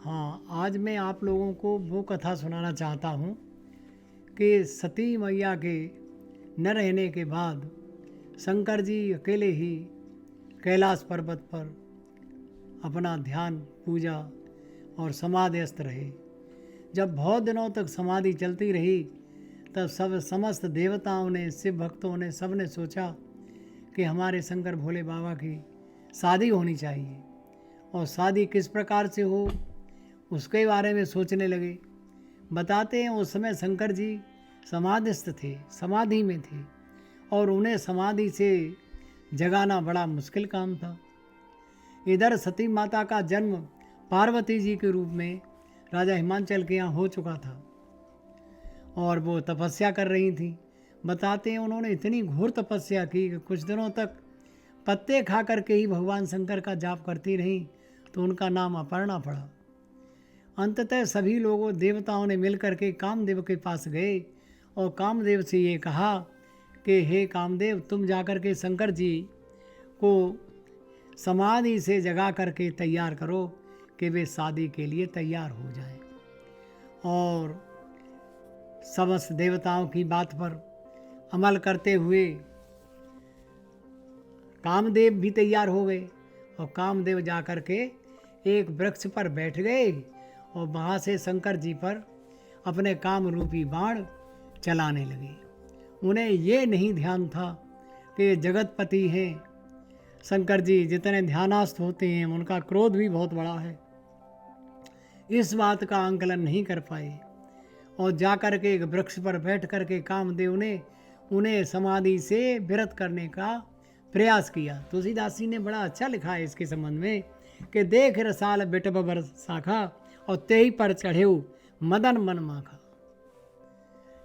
हाँ, आज मैं आप लोगों को वो कथा सुनाना चाहता हूँ कि सती मैया के न रहने के बाद शंकर जी अकेले ही कैलाश पर्वत पर अपना ध्यान, पूजा और समाधिस्थ रहे। जब बहुत दिनों तक समाधि चलती रही तब समस्त देवताओं ने, शिव भक्तों ने, सब ने सोचा कि हमारे शंकर भोले बाबा की शादी होनी चाहिए और शादी किस प्रकार से हो उसके बारे में सोचने लगे। बताते हैं उस समय शंकर जी समाधिस्थ थे, समाधि में थे और उन्हें समाधि से जगाना बड़ा मुश्किल काम था। इधर सती माता का जन्म पार्वती जी के रूप में राजा हिमांचल के यहाँ हो चुका था और वो तपस्या कर रही थी। बताते हैं उन्होंने इतनी घोर तपस्या की कि कुछ दिनों तक पत्ते खा करके ही भगवान शंकर का जाप करती रहीं, तो उनका नाम अपर्णा पड़ा। अंततः सभी लोगों देवताओं ने मिलकर के कामदेव के पास गए और कामदेव से ये कहा कि हे कामदेव, तुम जाकर के शंकर जी को समाधि से जगा करके तैयार करो कि वे शादी के लिए तैयार हो जाएं। और समस्त देवताओं की बात पर अमल करते हुए कामदेव भी तैयार हो गए और कामदेव जाकर के एक वृक्ष पर बैठ गए और वहाँ से शंकर जी पर अपने काम रूपी बाण चलाने लगे। उन्हें ये नहीं ध्यान था कि जगतपति हैं शंकर जी, जितने ध्यानास्थ होते हैं उनका क्रोध भी बहुत बड़ा है। इस बात का आंकलन नहीं कर पाए और जाकर के एक वृक्ष पर बैठ कर के कामदेव ने उन्हें समाधि से विरत करने का प्रयास किया। तुलसीदास जी ने बड़ा अच्छा लिखा है इसके संबंध में कि देख रसाल बिटब बर शाखा और तेही पर चढ़े मदन मन माखा।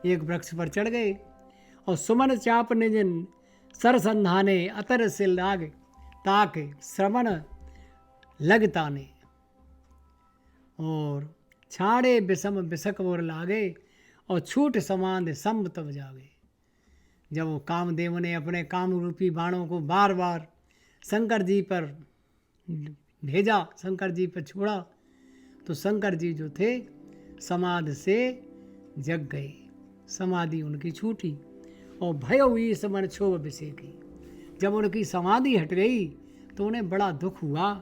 एक वृक्ष पर चढ़ गए और सुमन चाप निजन सरसंधाने अतर से लाग ताक श्रवण लगताने और छाड़े बिषम बिसक और लागे और छूट समान संभ तब जागे। जब वो कामदेव ने अपने काम रूपी बाणों को बार बार शंकर जी पर भेजा, शंकर जी पर छोड़ा, तो शंकर जी जो थे समाधि से जग गए। समाधि उनकी छूटी और भय हुई समन क्षोभ विषेकी। जब उनकी समाधि हट गई तो उन्हें बड़ा दुख हुआ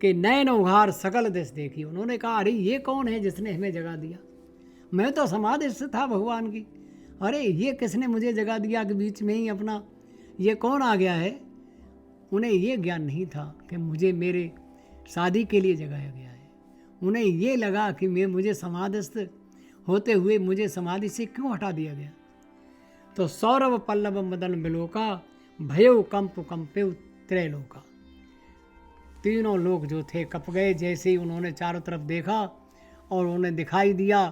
कि नयन उघार सकल दिश देखी। उन्होंने कहा, अरे ये कौन है जिसने हमें जगा दिया? मैं तो समाधिस्थ था भगवान की, अरे ये किसने मुझे जगा दिया कि बीच में ही अपना, ये कौन आ गया है? उन्हें ये ज्ञान नहीं था कि मुझे मेरे शादी के लिए जगाया गया है। उन्हें ये लगा कि मुझे समाधिस्थ होते हुए मुझे समाधि से क्यों हटा दिया गया। तो सौरभ पल्लव मदन बिलोका भयो कंप कंपे त्रैलोका। तीनों लोग जो थे कप गए जैसे ही उन्होंने चारों तरफ देखा और उन्हें दिखाई दिया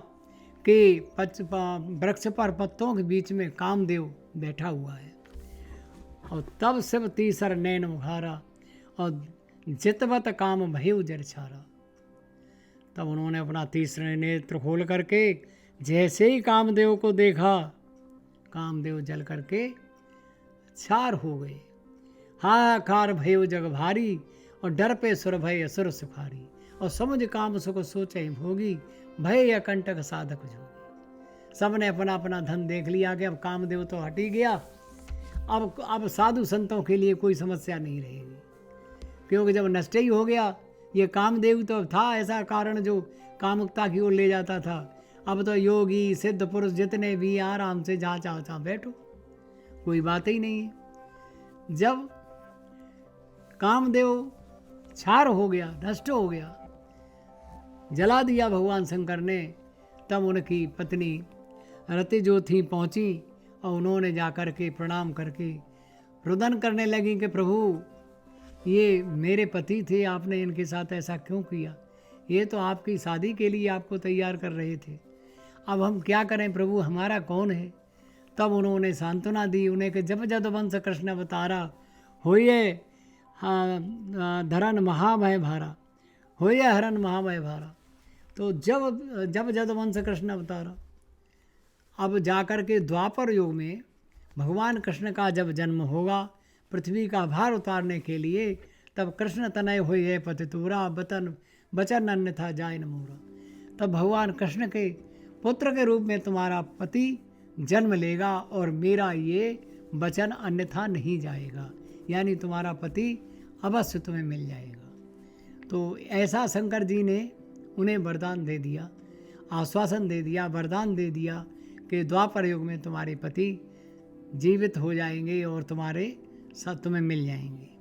कि वृक्ष पर पत्तों के बीच में कामदेव बैठा हुआ है। और तब शिव तीसर नैन उघारा और जितवत काम भयो जर छारा। तब उन्होंने अपना तीसरे नेत्र खोल करके जैसे ही कामदेव को देखा, कामदेव जल करके छार हो गए। हाहाकार भयो जग भारी और डर पे सुर भय असुर सुखारी और समुझ काम सुख सोचे भोगी भय अकंटक साधक जोगी। सबने अपना अपना धन देख लिया कि अब कामदेव तो हट ही गया, अब साधु संतों के लिए कोई समस्या नहीं रहेगी, क्योंकि जब नष्ट ही हो गया ये कामदेव तो था ऐसा कारण जो कामुकता की ओर ले जाता था। अब तो योगी सिद्ध पुरुष जितने भी आराम से जहाँ चाहो तहाँ बैठो, कोई बात ही नहीं है। जब कामदेव छार हो गया, नष्ट हो गया, जला दिया भगवान शंकर ने, तब उनकी पत्नी रति जो थी पहुँची और उन्होंने जाकर के प्रणाम करके रुदन करने लगी कि प्रभु, ये मेरे पति थे, आपने इनके साथ ऐसा क्यों किया? ये तो आपकी शादी के लिए आपको तैयार कर रहे थे, अब हम क्या करें प्रभु, हमारा कौन है? तब उन्होंने सांत्वना दी उन्हें कि जब जदवंश कृष्ण अवतारा होइए धरन महाभय भारा, होइए हरन महाभय भारा। तो जब जदवंश कृष्ण अवतारा, अब जाकर के द्वापर युग में भगवान कृष्ण का जब जन्म होगा पृथ्वी का भार उतारने के लिए, तब कृष्ण तनय हुई है पति तूरा, बचन अन्यथा जाय न मूरा। तब भगवान कृष्ण के पुत्र के रूप में तुम्हारा पति जन्म लेगा और मेरा ये वचन अन्यथा नहीं जाएगा, यानी तुम्हारा पति अवश्य तुम्हें मिल जाएगा। तो ऐसा शंकर जी ने उन्हें वरदान दे दिया, आश्वासन दे दिया, वरदान दे दिया कि द्वापर युग में तुम्हारे पति जीवित हो जाएंगे और तुम्हें मिल जाएंगे।